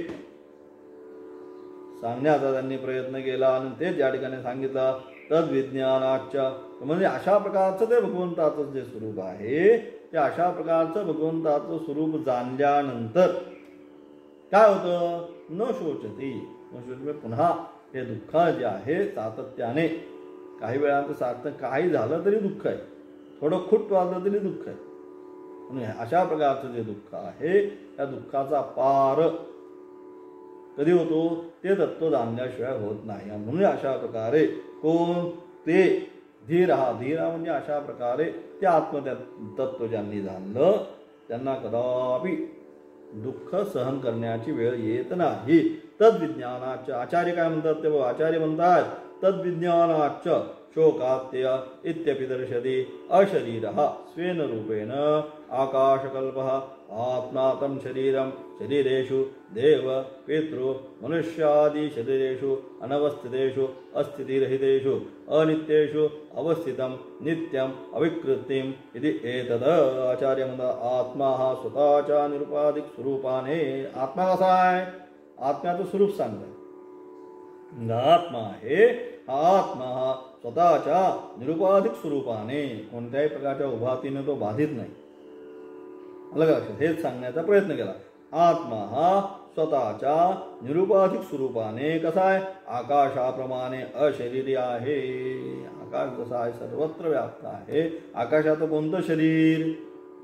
सांगण्याचा त्यांनी प्रयत्न केला. आणि तेच या ठिकाणी सांगितलं तद्विज्ञानाच्या. म्हणजे अशा प्रकारचं ते भगवंताचं जे स्वरूप आहे ते अशा प्रकारचं भगवंताचं स्वरूप जाणल्यानंतर काय होतं? न शोचती. पुन्हा हे दुःख जे आहे सातत्याने काही वेळांचं काही झालं तरी दुःख आहे, थोडं खुट वाजलं तरी दुःख आहे. म्हणून अशा प्रकारचं जे दुःख आहे त्या दुःखाचा पार कधी होतो? ते तत्व जाणल्याशिवाय होत नाही. म्हणून अशा प्रकारे कोण? ते धीर. धीर म्हणजे अशा प्रकारे ते आत्मतत्व ज्यांनी जाणलं त्यांना कदापि दुःख सहन करण्याची वेळ येत नाही. तद्विज्ञानाच आचार्य काय म्हणतात ते? आचार्य म्हणतात तद्विज्ञानाच शोकात्य इत्यपि दर्शति अशरीरः स्वेन रूपेण आकाशकल्पः आत्मा शरीरम शरीरेषु देव पितृ मनुष्यादि शरीरेषु अनवस्थितेषु अस्थितिरहितेषु अनित्येषु अवस्थितं नित्यम अविकृतिम इति एतद. आचार्य म्हणतात आत्मा हा स्वतःच्या निरुपाधिक स्वरूपाने. आत्मा कसा आहे? आत्म्याचं स्वरूप सांगतात. आत्मा आहे आत्मा हा स्वतःच्या निरुपाधिक स्वरूपाने कोणत्याही प्रकारच्या उभातीने तो बाधित नाही. अलग लक्षात हेच सांगण्याचा प्रयत्न केला. आत्मा हा स्वतःच्या निरुपाधिक स्वरूपाने कसा आहे? आकाशाप्रमाणे अशरीरी आहे. आकाश कसा आहे? सर्वत्र व्याप्त आहे. आकाशाचं कोणतं शरीर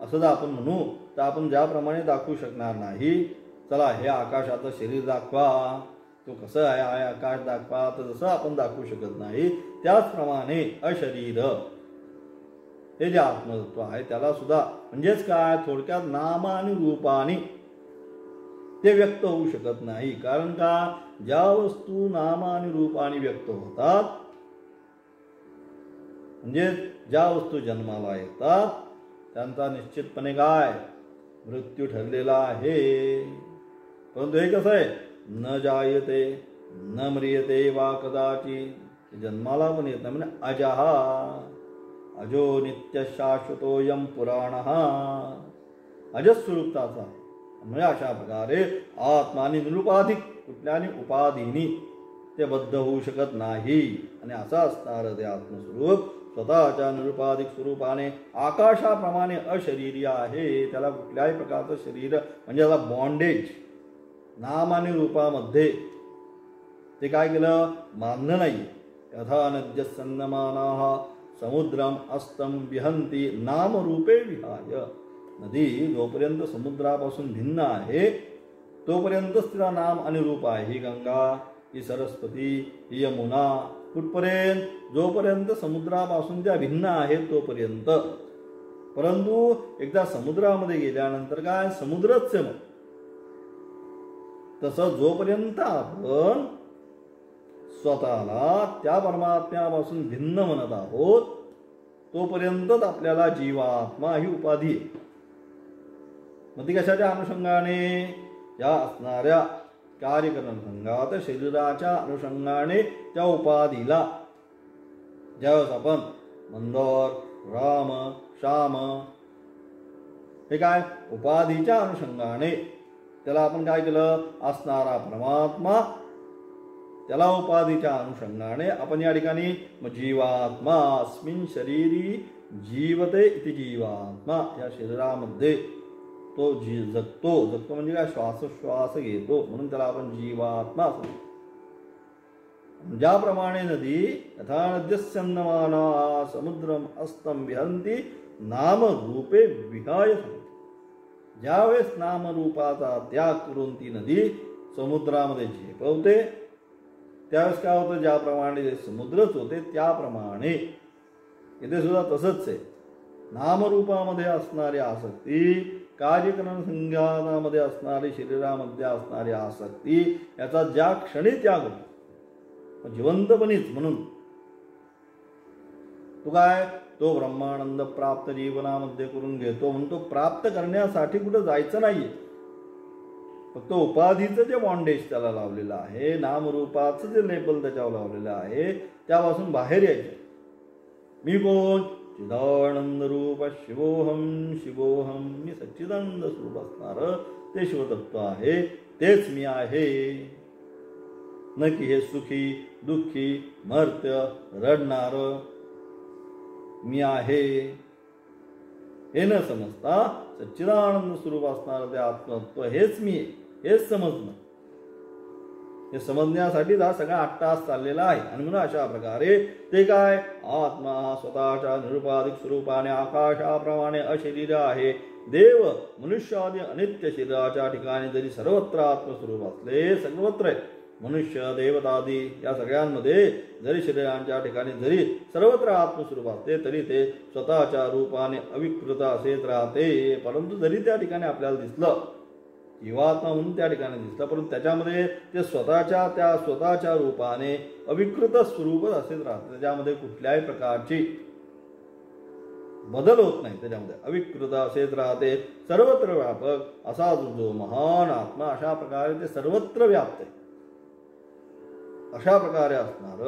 असं जर आपण म्हणू तर आपण ज्याप्रमाणे दाखवू शकणार नाही. चला हे आकाशाचं शरीर दाखवा, तो कसं आहे आकाश दाखवा, तर जसं आपण दाखवू शकत नाही त्याचप्रमाणे अशरीर हे जे आत्मतत्व आहे त्याला सुद्धा म्हणजेच काय थोडक्यात नाम आणि रूपाने ते व्यक्त होऊ शकत नाही. कारण का? ज्या वस्तू नाम आणि रूपाने व्यक्त होतात म्हणजे ज्या वस्तू जन्माला येतात त्यांचा निश्चितपणे काय मृत्यू ठरलेला आहे. परंतु हे कसं आहे? न जायते न म्रियते वा कदाचित. जन्माला पण येत नाही म्हणजे अजहा अजो नित्य शाश्वतोयम पुराणः अजस्वरूपताचा. म्हणजे अशा प्रकारे आत्मानी निरुपाधिक कुठल्याही उपाधीनी ते बद्ध होऊ शकत नाही. आणि असं असणार ते आत्मस्वरूप स्वतःच्या निरुपाधिक स्वरूपाने आकाशाप्रमाणे अशरीरी आहे. त्याला कुठल्याही प्रकारचं शरीर म्हणजे त्याला बॉन्डेज नाम आणि रूपामध्ये ते काय केलं? बांधलं नाही. यथा नद्य सन्नमानाः समुद्रम अस्तम विहंती नाम रूपे विहाय. नदी जोपर्यंत समुद्रापासून भिन्न आहे तोपर्यंतच तिला नाम आणि रूप आहे. ही गंगा, ही सरस्वती, ही यमुना कुठपर्यंत? जोपर्यंत समुद्रापासून त्या भिन्न आहेत तोपर्यंत. परंतु एकदा समुद्रामध्ये गेल्यानंतर काय? समुद्रच मग. तसं जोपर्यंत आपण स्वतःला त्या परमात्म्यापासून भिन्न म्हणत आहोत तोपर्यंतच आपल्याला जीवात्मा ही उपाधी आहे. मग ती कशाच्या अनुषंगाने? या असणाऱ्या कार्यकरण संघात शरीराच्या अनुषंगाने त्या उपाधीला ज्यावेळेस आपण मंदोर, राम, श्याम हे काय उपाधीच्या अनुषंगाने त्याला आपण काय केलं? असणारा परमात्मा त्याला उपाधीच्या अनुषंगाने आपण या ठिकाणी जीवात्मा अस्मिन् शरीरी जीवते इति जीवात्मा, या शरीरामध्ये तो जगतो. जगतो म्हणजे काय? श्वासोश्वास घेतो, म्हणून त्याला आपण जीवात्मा असतो. ज्याप्रमाणे नदी यथा नद्यस्यन्नमाना समुद्रम अस्तं विहन्ति नाम रूपे विहाय सन्ति. ज्यावेळेस नामरूपाचा त्याग करून ती नदी समुद्रामध्ये झेपवते त्यावेळेस काय होतं? ज्याप्रमाणे समुद्रच होते त्याप्रमाणे इथे सुद्धा तसंच आहे. नामरूपामध्ये असणारी आसक्ती, कार्यकरण संघामध्ये असणारी, शरीरामध्ये असणारी आसक्ती याचा ज्या क्षणी त्याग होतो जिवंतपणीच, म्हणून तो काय? तो ब्रह्मानंद प्राप्त जीवनामध्ये करून घेतो. म्हणून तो प्राप्त करण्यासाठी कुठं जायचं नाहीये. फक्त उपाधीचं जे बॉन्डेज त्याला लावलेलं आहे, नामरूपाचं जे लेबल त्याच्यावर लावलेलं आहे त्यापासून बाहेर यायचं. मी कोण? चिदानंद रूप शिवोहम शिवोहम. मी सच्चिदानंद स्वरूप असणार ते शिवतत्व आहे, तेच मी आहे. न की हे सुखी, दुःखी, मर्त्य, रडणार मी आहे हे न समजता सच्चिदानंद स्वरूप असणार ते आत्मतत्व हेच मी आहे, हेच समजणं. हे समजण्यासाठी हा सगळा 8 तास चाललेला आहे. आणि म्हणून अशा प्रकारे ते काय? आत्मा स्वतःच्या निरुपाधिक स्वरूपाने आकाशाप्रमाणे अशरीर आहे. देव मनुष्य आदी अनित्य शरीराच्या ठिकाणी जरी सर्वत्र आत्मस्वरूप असले, सर्वत्र आहे. मनुष्य, देवतादी या सगळ्यांमध्ये जरी शरीरांच्या ठिकाणी जरी सर्वत्र आत्मस्वरूप असते तरी ते स्वतःच्या रूपाने अविकृत असेच राहते. परंतु जरी त्या ठिकाणी आपल्याला दिसलं जीवात्मा म्हणून त्या ठिकाणी दिसलं, परंतु त्याच्यामध्ये ते स्वतःच्या रूपाने अविकृत स्वरूप असेच राहते. त्याच्यामध्ये कुठल्याही प्रकारची बदल होत नाही. त्याच्यामध्ये अविकृत असेच राहते. सर्वत्र व्यापक असा जो महान आत्मा अशा प्रकारे ते सर्वत्र व्याप्त आहे. अशा प्रकारे असणार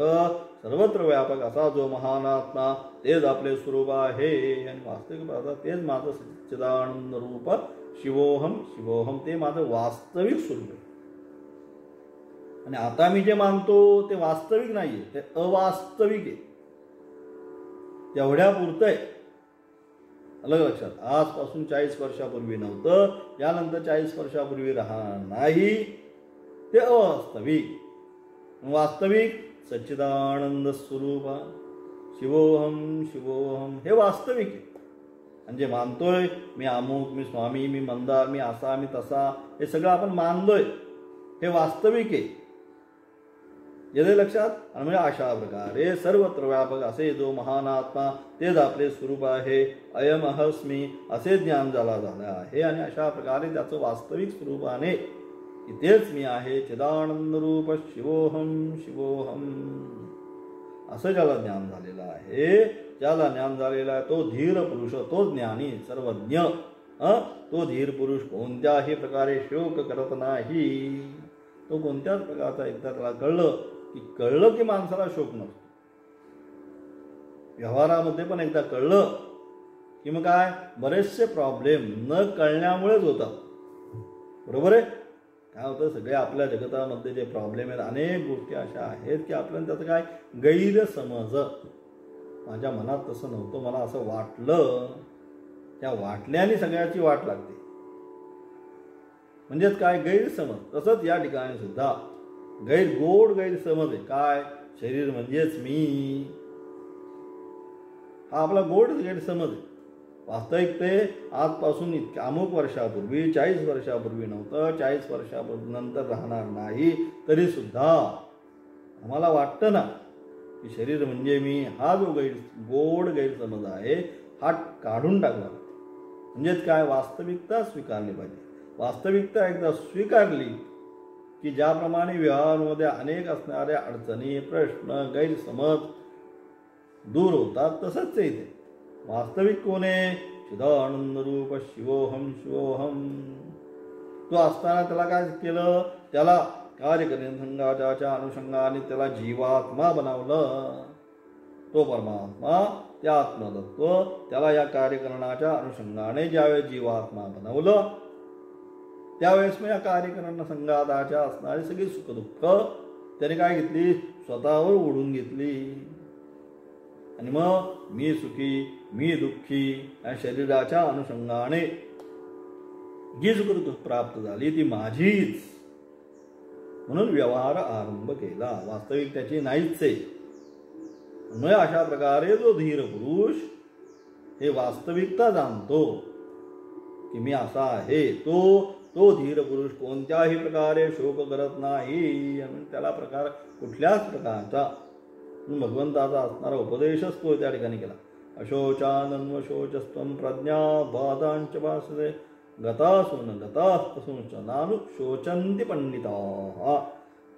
सर्वत्र व्यापक असा जो महान आत्मा तेच आपले स्वरूप आहे. आणि वास्तविक पाहता तेच माझं सच्चिदानंद रूप शिवोहम शिवोहम ते माझं वास्तविक स्वरूप आहे. आणि आता मी जे मानतो ते वास्तविक नाहीये, ते अवास्तविक आहे. तेवढ्या पुरतं आहे. अलग लक्षात. आजपासून 40 वर्षापूर्वी नव्हतं, यानंतर 40 वर्षापूर्वी राहणार नाही. ते अवास्तविक. वास्तविक सच्चिदानंद स्वरूप शिवोहम शिवोहम हे वास्तविक आहे. आणि जे मानतोय मी अमुक, मी स्वामी, मी मंदार, मी असा, मी तसा, हे सगळं आपण मानलोय हे वास्तविक आहे. येते लक्षात. आणि म्हणजे अशा प्रकारे सर्वत्र व्यापक असे जो महान आत्मा तेच आपले स्वरूप आहे. अयम अहस्मी असे ज्ञान झालं आहे. आणि अशा प्रकारे त्याचं वास्तविक स्वरूपाने तेच मी आहे. चिदानंद रूप शिवोहम शिवोहम असं ज्याला ज्ञान झालेलं आहे, ज्याला ज्ञान झालेला आहे तो धीर पुरुष, तो ज्ञानी सर्वज्ञ. तो धीर पुरुष कोणत्याही प्रकारे शोक करत नाही. तो कोणत्याच प्रकारचा एकदा त्याला कळलं की माणसाला शोक नसतो. व्यवहारामध्ये पण एकदा कळलं की मग काय बरेचसे प्रॉब्लेम न कळण्यामुळेच होतात. बरोबर आहे. काय होतं सगळे आपल्या जगतामध्ये जे प्रॉब्लेम आहेत, अनेक गोष्टी अशा आहेत की आपल्याला त्याचं काय गैरसमज. माझ्या मनात तसं नव्हतं, मला असं वाटलं. त्या वाटल्याने सगळ्याची वाट लागते. म्हणजेच काय गैरसमज. तसंच या ठिकाणी सुद्धा गोड गैरसमज आहे. काय शरीर म्हणजेच मी, हा आपला गोड गैरसमज आहे. वास्तविक ते आजपासून अमुक वर्षापूर्वी 40 वर्षापूर्वी नव्हतं, 40 वर्षानंतर राहणार नाही. तरी सुद्धा आम्हाला वाटतं ना की शरीर म्हणजे मी, हा जो गोड गैरसमज आहे हा काढून टाकला. म्हणजेच काय, वास्तविकता स्वीकारली पाहिजे. वास्तविकता एकदा स्वीकारली की ज्याप्रमाणे व्यवहारामध्ये अनेक असणाऱ्या अडचणी, प्रश्न, गैरसमज दूर होतात, तसंच इथे वास्तविक कोण आहे, चिदानंद रूप शिवोहम शिवोहम. तो असताना त्याला काय केलं, त्याला कार्यसंघाच्या अनुषंगाने त्याला जीवात्मा बनवलं. तो परमात्मा, त्या आत्मतत्व त्याला या कार्यकरणाच्या अनुषंगाने ज्यावेळेस जीवात्मा बनवलं, त्यावेळेस मग या कार्यकरण संघाताच्या असणारी सगळी सुखदुःख त्याने काय घेतली, स्वतःवर ओढून घेतली. आणि मग मी सुखी, मी दुःखी या शरीराच्या अनुषंगाने जी सुखदुःख प्राप्त झाली ती माझीच म्हणून व्यवहार आरंभ केला. वास्तविक त्याची नाहीच आहे. मग अशा प्रकारे जो धीर पुरुष हे वास्तविकता जाणतो की मी असा आहे, तो धीर पुरुष कोणत्याही प्रकारे शोक करत नाही. आणि त्याला प्रकार कुठल्याच प्रकारचा भगवंताचा असणारा उपदेशच तो त्या ठिकाणी केला. अशोचानन्व शोचस्त्वं प्रज्ञा बाधांच भासते गतासून गतास्तसूंच नानु शोचंती पंडिता.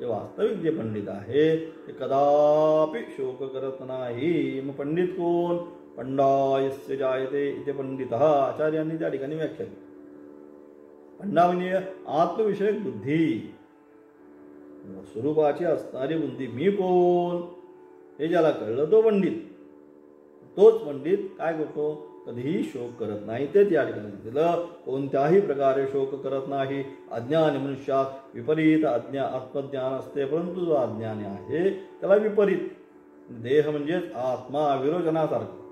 जे वास्तविक जे पंडित आहे ते कदापि शोक करत नाही. मग पंडित कोण, पंडायस्य जायते इथे पंडित, आचार्यांनी त्या ठिकाणी व्याख्या केली. पंडा म्हणजे आत्मविषयक बुद्धी, स्वरूपाची असणारी बुद्धी. मी कोण हे ज्याला कळलं तो पंडित. तोच पंडित काय करतो, कधीही शोक करत नाही. तेच या ठिकाणी दिलं, कोणत्याही प्रकारे शोक करत नाही. अज्ञान मनुष्यात विपरीत आत्मज्ञान असते, परंतु जो अज्ञानी आहे त्याला विपरीत देह म्हणजेच आत्मा विरोचनासारखं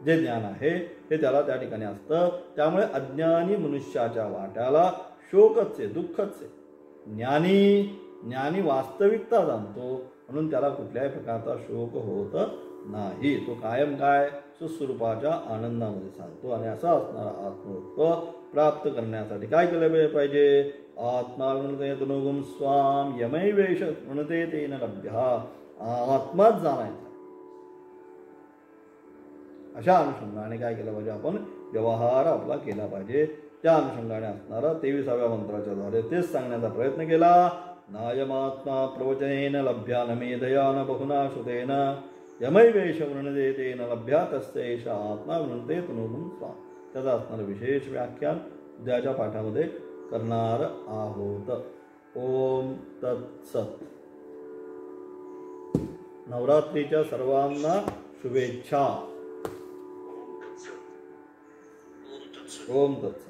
जे ज्ञान आहे हे त्याला त्या ठिकाणी असतं. त्यामुळे अज्ञानी मनुष्याच्या वाट्याला शोकच आहे, दुःखच आहे. ज्ञानी वास्तविकता जाणतो म्हणून त्याला कुठल्याही प्रकारचा शोक होत नाही. तो कायम काय, सुस्वरूपाच्या आनंदामध्ये सांगतो. आणि असा असणारा आत्मतत्व प्राप्त करण्यासाठी काय केलं पाहिजे, आत्मा म्हणते तनुगुम स्वाम यमैवेश म्हणते तेन लभ्य. आत्माच जाणायचा. अशा अनुषंगाने काय केलं पाहिजे, आपण व्यवहार आपला केला पाहिजे. त्या अनुषंगाने असणारा 23व्या मंत्राच्या द्वारे तेच सांगण्याचा प्रयत्न केला. नायमात्मा प्रवचनेन लभ्या न मेधया न बहुना श्रुतेन यमैवेश वृणदे तेन लभ्या तस्य एष आत्मा वृणते तनुगुम स्वाम. त्याचा असणारं विशेष व्याख्यान उद्याच्या पाठामध्ये करणार आहोत. ओम तत्सत. नवरात्रीच्या सर्वांना शुभेच्छा. ओम तत्सत.